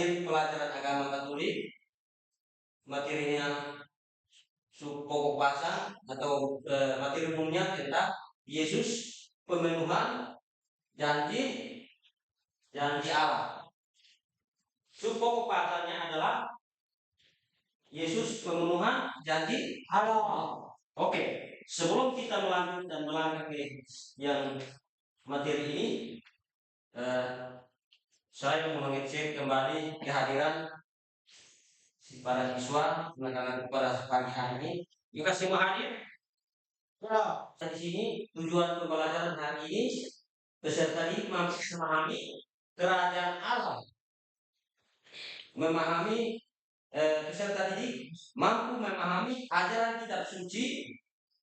materi pelajaran agama Katolik, materinya pokok pasang atau materi umumnya tentang Yesus, pemenuhan janji Allah. Pokok pasangnya adalah Yesus, pemenuhan janji Allah. Oke, sebelum kita melanjut dan melangkah ke yang materi ini, saya mau mengecek kembali kehadiran para siswa anak-anak pada pagi hari ini. Jika semua hadir, di sini tujuan pembelajaran hari ini peserta didik mampu memahami kerajaan Allah, memahami peserta didik mampu memahami ajaran kitab suci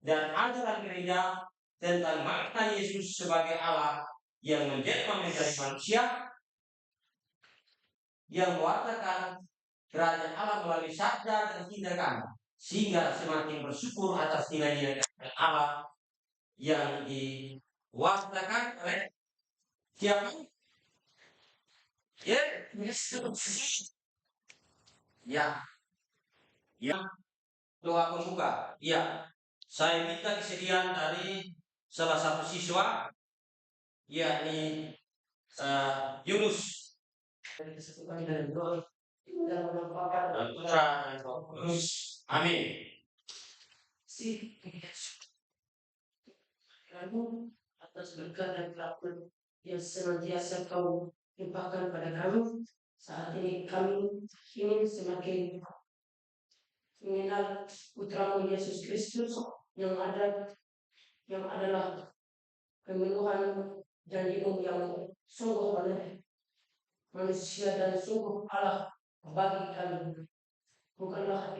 dan ajaran gereja tentang makna Yesus sebagai Allah yang menjelma menjadi manusia, yang mewartakan kerajaan Allah melalui sabda dan tindakan, sehingga semakin bersyukur atas nilai-nilai Allah yang diwartakan oleh siapa? Ya, doa pembuka. Ya, saya minta kesediaan dari salah satu siswa, yakni Yunus. Amin. Atas berkat dan kerabat yang senantiasa kau limpahkan pada kami, saat ini kami ingin semakin mengenal Putramu Yesus Kristus yang adalah pemenuhan janji-Mu yang sungguh oleh manusia dan sungguh Allah bagi kami. Bukanlah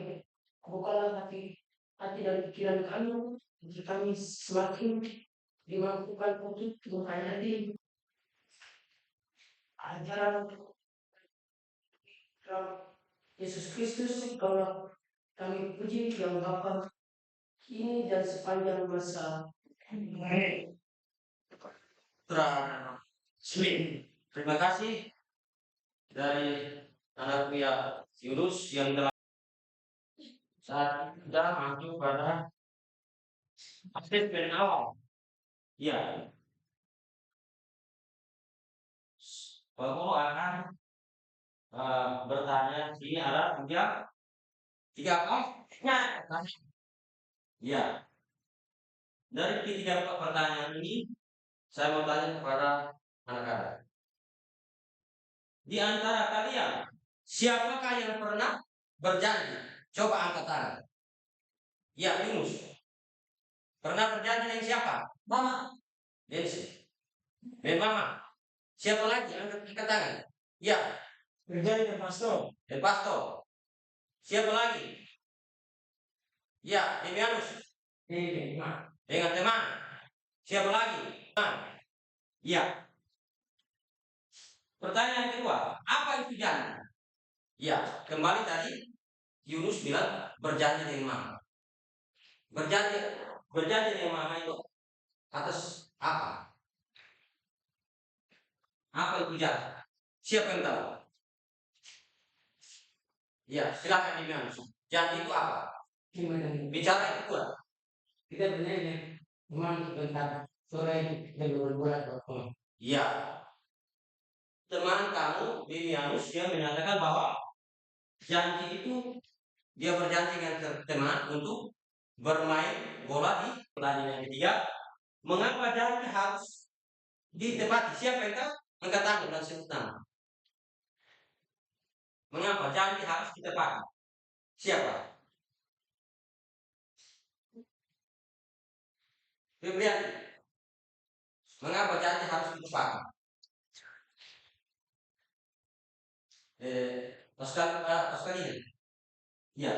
hati dan pikiran kami, untuk kami semakin dimampukan untuk menghayati ajaran Yesus Kristus. Kalau kami puji yang Bapa kini dan sepanjang masa. Terima kasih dari anak pihak Yunus yang telah saat kita masuk pada asesmen awal. Ya, Bapak akan bertanya. Ini ada tiga apa? Ya, dari ketiga pertanyaan ini saya mau tanya kepada anak-anak. Di antara kalian, siapakah yang pernah berjanji? Coba angkat tangan. Ya, Yunus. Pernah berjanji dengan siapa? Mama. Densi. Dan mama. Siapa lagi? Angkat tangan. Ya. Berjanji dengan pastor. Dan pastor. Siapa lagi? Ya, Demianus. Dengan teman. Siapa lagi? Ya. Pertanyaan kedua, apa itu janji? Ya, kembali tadi Yunus bilang berjanji dengan mama. Berjanji dengan mama itu atas apa? Apa itu janji? Siapa yang tahu? Ya, silakan Demianus. Janji itu apa? Bicara itu kuat. Kita berjanji teman sebentar sore dan bulan. Ya. Teman kamu Demianus dia menyatakan bahwa janji itu dia berjanji dengan teman untuk bermain bola di pertandingan ketiga. Mengapa janji harus ditepati? Siapa yang tahu? Angkat tangan dan sebut nama. Mengapa janji harus ditepati? Siapa? Febriani. Mengapa janji harus ditepati? Pascal ini. Ya,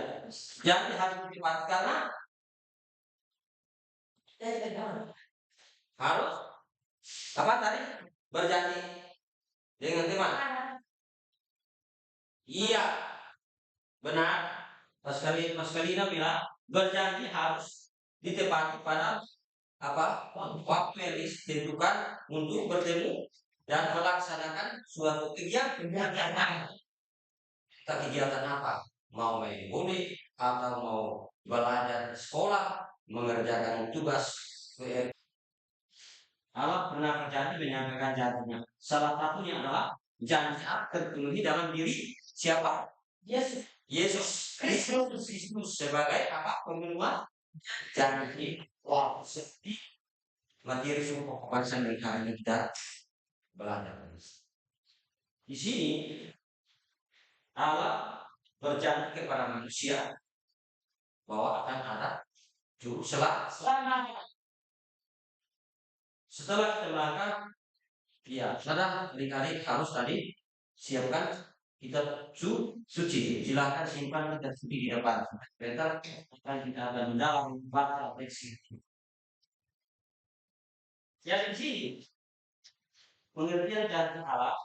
janji harus ditepati karena harus apa tadi? Berjanji dengan teman. Iya, benar. Pascalina bilang berjanji harus ditepati pada apa? Waktu yang ditentukan untuk bertemu dan melaksanakan suatu kegiatan. kita kegiatan apa? Mau main bola atau mau belajar di sekolah, mengerjakan tugas. Allah pernah berjanji menyampaikan janjinya. Salah satunya adalah janji terpenuhi dalam diri siapa? Yesus. Yesus Kristus sebagai apa? Pemenuhan janji. Wow, seperti materi sumber bangsa mereka yang kita belajar. Di sini Allah berjanji kepada manusia bahwa akan ada juru selamat. Setelah kita melangkah, ya, saudara kali harus tadi siapkan kitab suci. Silakan simpan kitab suci di depan. Bentar akan kita akan mendalam baca teks ini. Yang di sini pengertian janji Allah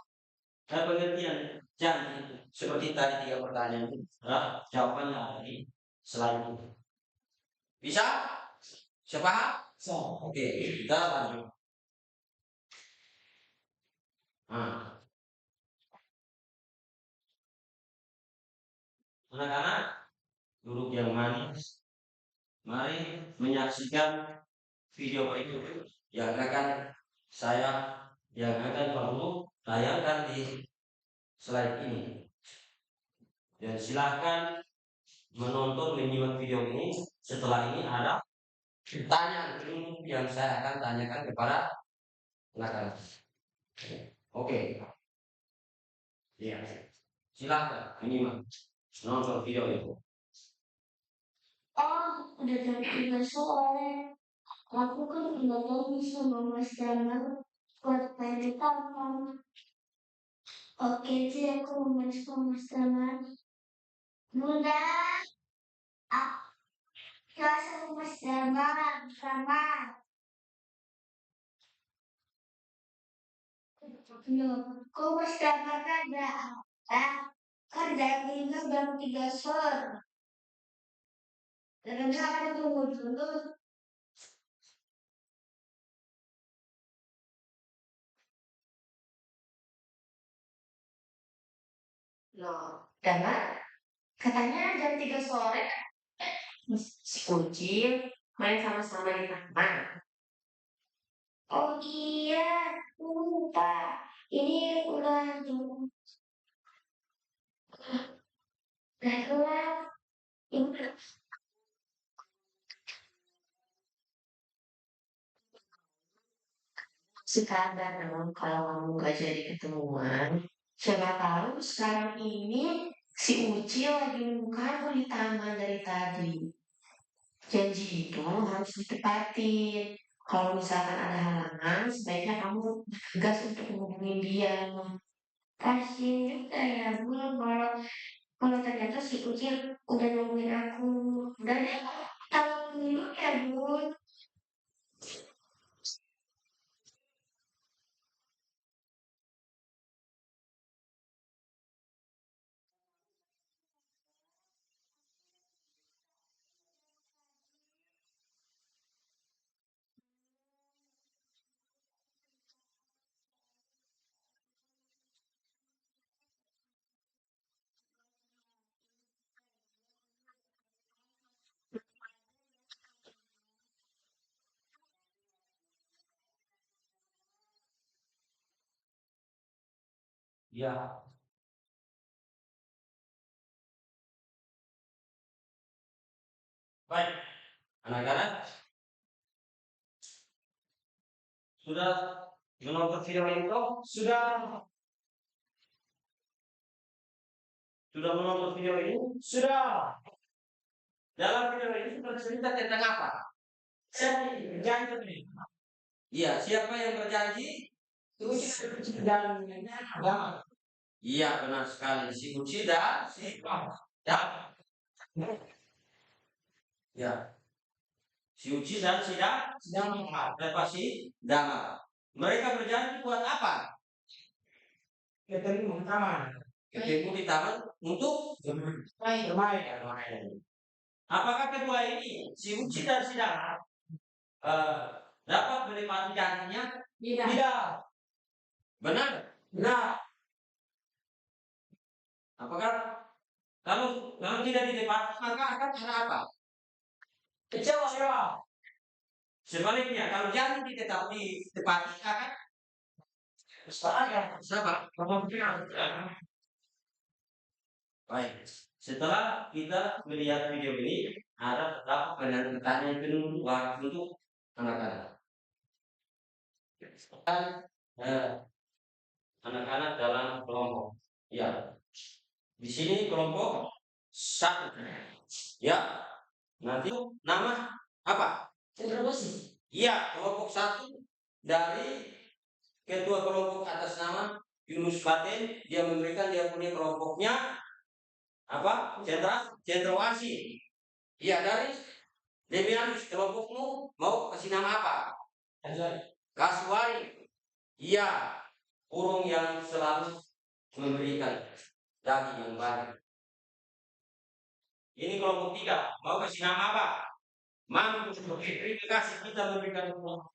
dan pengertian janji seperti tadi 3 pertanyaan itu, jawabannya ada di slide itu. Bisa? Siapa? Oke, kita lanjut. Anak-anak duduk yang manis. Mari menyaksikan video berikut yang akan perlu tayangkan di slide ini. Dan silahkan menonton menyimak video ini. Setelah ini ada pertanyaan yang saya akan tanyakan kepada anak-anak. Oke. Ya. Silahkan menyimak nonton video itu. Udah jam 3 sore. Aku kan udah bisa Mas Jamal buat main di taman. Oke, jadi aku mau main sama Mas Jamal. Bunda, kelas sama Mas Jamal sama. Kok Mas Jamal ada? Kan jam 3 sore. Dan saya tunggu dulu. Loh, Dana, katanya jam 3 sore si kucing main sama-sama di taman. Oh iya, lupa. Ini udah gelap. Ini sekarang dong kalau kamu gak jadi ketemuan. Siapa tahu sekarang ini si Uci lagi nunggu kamu di taman dari tadi. Janji itu harus ditepatin. Kalau misalkan ada halangan, sebaiknya kamu gas untuk menghubungi dia. Kasian juga ya, Bu. Kalau ternyata si kucing udah nungguin aku. Udah deh, tolong dulu ya, Bu. Ya, baik. Anak-anak sudah menonton video ini toh? Sudah menonton video ini? Sudah. Dalam video ini bercerita tentang apa? Siapa yang berjanji? Iya, siapa yang berjanji? Dan iya, benar sekali. Si Uci dan si Dan. Ya, si Uci dan si Dama. Mereka berjanji buat apa? Ketemu di taman. Ketemu di taman untuk bermain. Apakah kedua ini, si Uci dan si Dama, dapat menikmati janjinya? Tidak. Benar? Benar. Apakah Kalau tidak ditepati maka akan ada apa? Kecewa. Sebaliknya kalau janji ditepati akan sabar. Baik. Setelah kita melihat video ini, ada beberapa pertanyaan kedua untuk anak-anak. Anak-anak dalam kelompok. Ya. Di sini kelompok satu. Ya. Nanti nama apa? Introduksi. Iya, kelompok satu dari ketua kelompok atas nama Yunus Faten, dia memberikan dia punya kelompoknya apa? Cendrawasih. Iya, dari Demianus, kelompokmu mau kasih nama apa? Kasuari. Iya, burung yang selalu memberikan daging yang banyak. Ini kelompok tiga, mau kasih nama apa? Mampu. Terima kasih kita memberikan kelompok.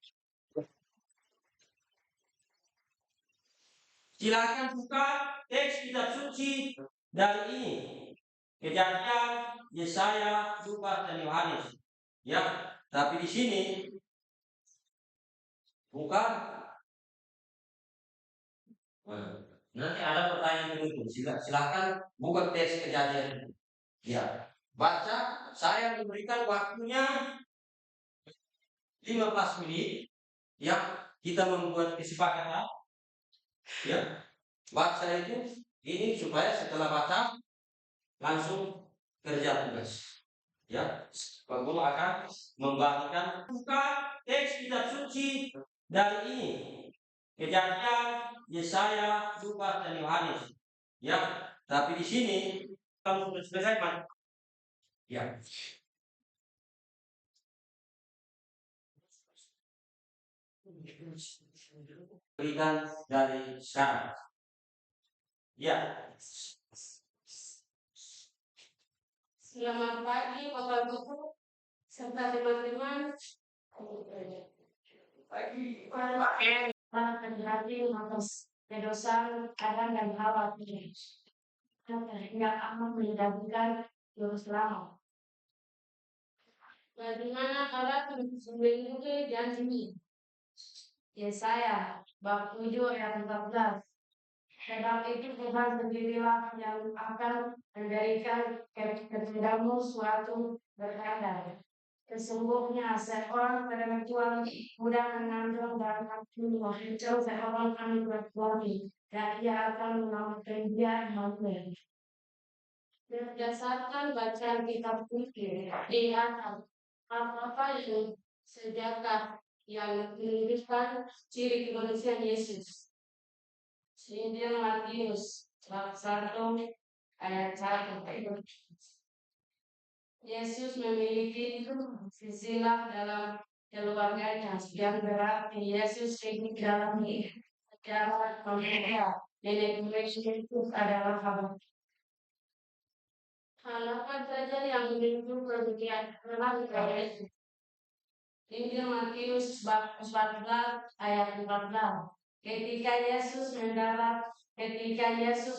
Silakan buka teks kitab suci dari ini. Kejadian, Yesaya, Lukas dan Yohanes. Ya, tapi di sini bukan. Nanti ada pertanyaan penutup. Silakan buka teks kejadian. Ya, baca. Saya memberikan waktunya 15 menit. Ya, kita membuat kesepakatan. Ya, baca itu ini supaya setelah baca langsung kerja tugas. Ya, Pak Guru akan membagikan buka teks kitab suci dari ini. Kejadian, Yesaya, Lukas dan Yohanes. Ya, tapi di sini kamu sudah selesai, Pak. Ya. Berikan dari sekarang. Ya. Selamat pagi Bapak Guru serta teman-teman. Para penjelasan atas kedosan Adam dan Hawa yang akan mendapatkan juru selamat. Bagaimana Allah melindungi janji? Yesaya bab 7 ayat 14. Sebab itu Tuhan sendirilah yang akan memberikan kepadamu suatu berkata. Sesungguhnya seorang perempuan muda mengandung dan akan melahirkan seorang anak laki-laki, dan ia akan menamakan dia Immanuel. Berdasarkan bacaan kitab suci di atas, apa yang sejarah yang menunjukkan ciri kemanusiaan Yesus. Injil Matius bab 1 ayat 1. Yesus memiliki silsilah dalam keluarganya yang berarti Yesus hidup dalam sejarah manusia. Nenek moyang Yesus adalah Haba. Hal apa saja yang menunjukkan kebenaran Yesus? Injil Matius bab 14 ayat 14. Ketika Yesus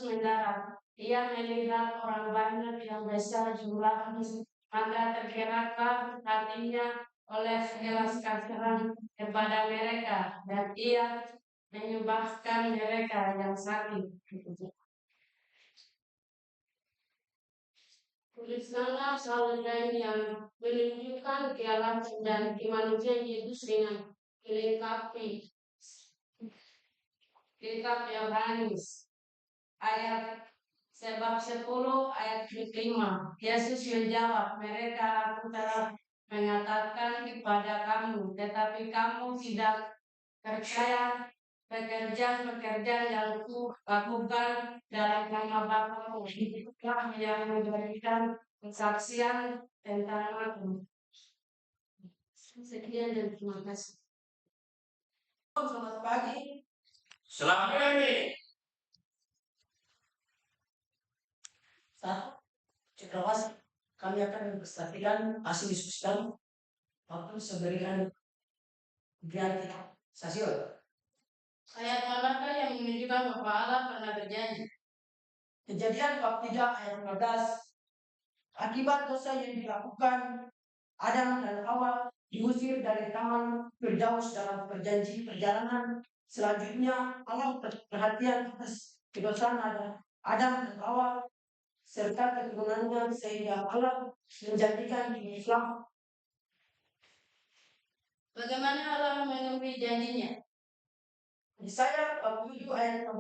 mendarat, ia melihat orang banyak yang besar jumlahnya, maka tergeraklah hatinya oleh belas kasihan kepada mereka, dan ia menyembahkan mereka yang sakit. Tuliskanlah saluran yang menunjukkan kealaman dan kemanusiaan Yesus dengan dilengkapi kitab Yohanes ayat sebab 10 ayat 5. Yesus menjawab, mereka aku telah mengatakan kepada kamu, tetapi kamu tidak percaya pekerjaan-pekerjaan yang ku lakukan dalam nama Bapa-Mu. Itulah yang memberikan kesaksian tentang aku. Sekian dan terima kasih. Selamat pagi. Selamat pagi. Cendrawasih, kami akan mempresentasikan hasil diskusi kami. Waktu seberikan biar kita Sasio. Ayat manakah yang menunjukkan bahwa Allah pernah berjanji? Kejadian bab 3 ayat 15. Akibat dosa yang dilakukan, Adam dan Hawa diusir dari taman Firdaus dalam perjalanan selanjutnya. Allah perhatian atas kedosaan Adam dan Hawa serta keturunannya sehingga Allah menjanjikan Islam. Bagaimana Allah memenuhi janjinya? Yesaya 47 ayat 16.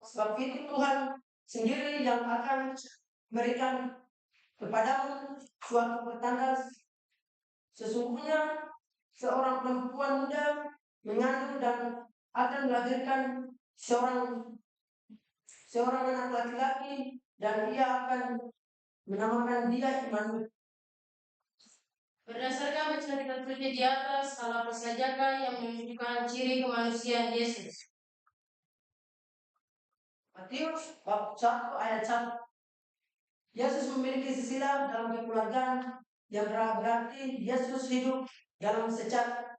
Sebab itu Tuhan sendiri yang akan memberikan kepadamu suatu pertanda. Sesungguhnya seorang perempuan muda mengandung dan akan melahirkan seorang anak laki-laki, dan ia akan menamakan dia Immanuel. Berdasarkan bacaan kita tertulis di atas, hal apa sajakah yang menunjukkan ciri kemanusiaan Yesus? Matius bab 1 ayat 1. Yesus memiliki silsilah dalam kekeluargaan yang berarti Yesus hidup dalam sejarah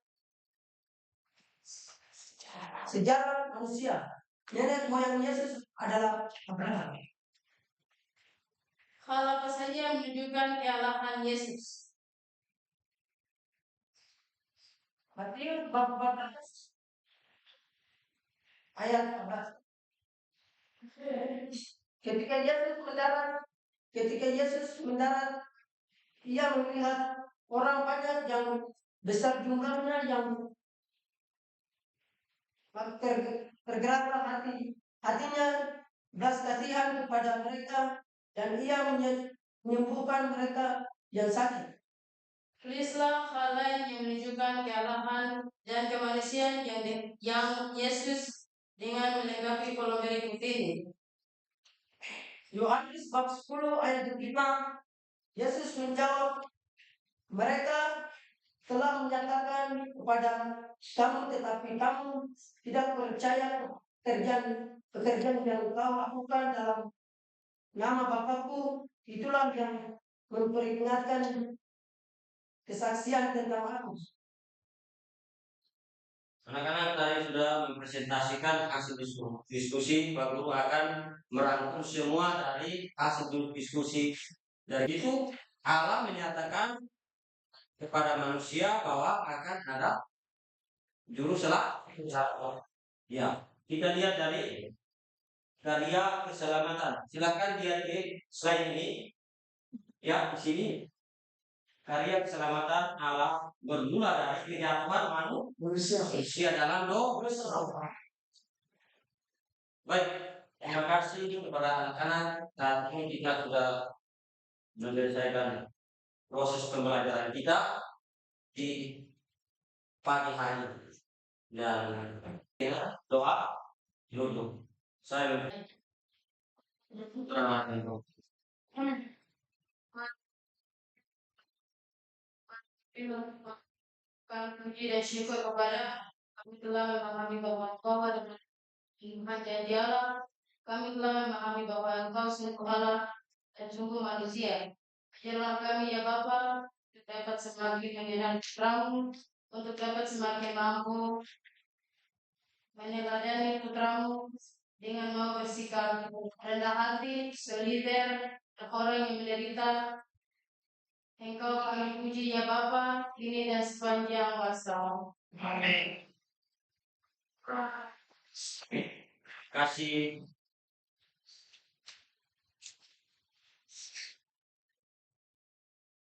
manusia. Nenek moyang Yesus adalah Abraham. Hal apa saja yang menunjukkan kealahan Yesus? Matius bab 14 ayat 14. Ketika Yesus mendarat, ia melihat orang banyak yang besar jumlahnya yang tergeraklah hatinya belas kasihan kepada mereka, dan ia menyembuhkan mereka yang sakit. Tulislah hal lain yang menunjukkan kealahan dan kemanusiaan yang Yesus dengan melengkapi kolom berikut ini. Yohanes bab 10 ayat 5. Yesus menjawab, mereka telah menyatakan kepada kamu, tetapi kamu tidak percaya pekerjaan yang kau lakukan dalam nama Bapakku. Itulah yang memperingatkan kesaksian tentang aku. Anak-anak tadi sudah mempresentasikan hasil diskusi. Pak Guru akan merangkum semua dari hasil diskusi. Dari itu Allah menyatakan kepada manusia bahwa akan ada juru selamat. Ya, kita lihat dari karya keselamatan. Silakan lihat di slide ini. Ya, di sini karya keselamatan Allah bermula dari penyatuan manusia dalam dosa. Baik, terima kasih kepada anak-anak. Saat ini kita sudah menyelesaikan proses pembelajaran kita di pagi hari, dan doa dulu. Saya terima kasih. Puji dan syukur kepada kami telah memahami bahwa Engkau adalah Tuhan janji Allah. Kami telah memahami bahwa Engkau sungguh Allah dan sungguh manusia. Ajarlah kami ya Bapa, untuk dapat semakin mengenal putramu, untuk dapat semakin mampu meneladani putramu dengan mau bersikap rendah hati, solider, dan orang yang menderita. Engkau kami puji ya Bapa, kini dan sepanjang masa. Amin. Kasih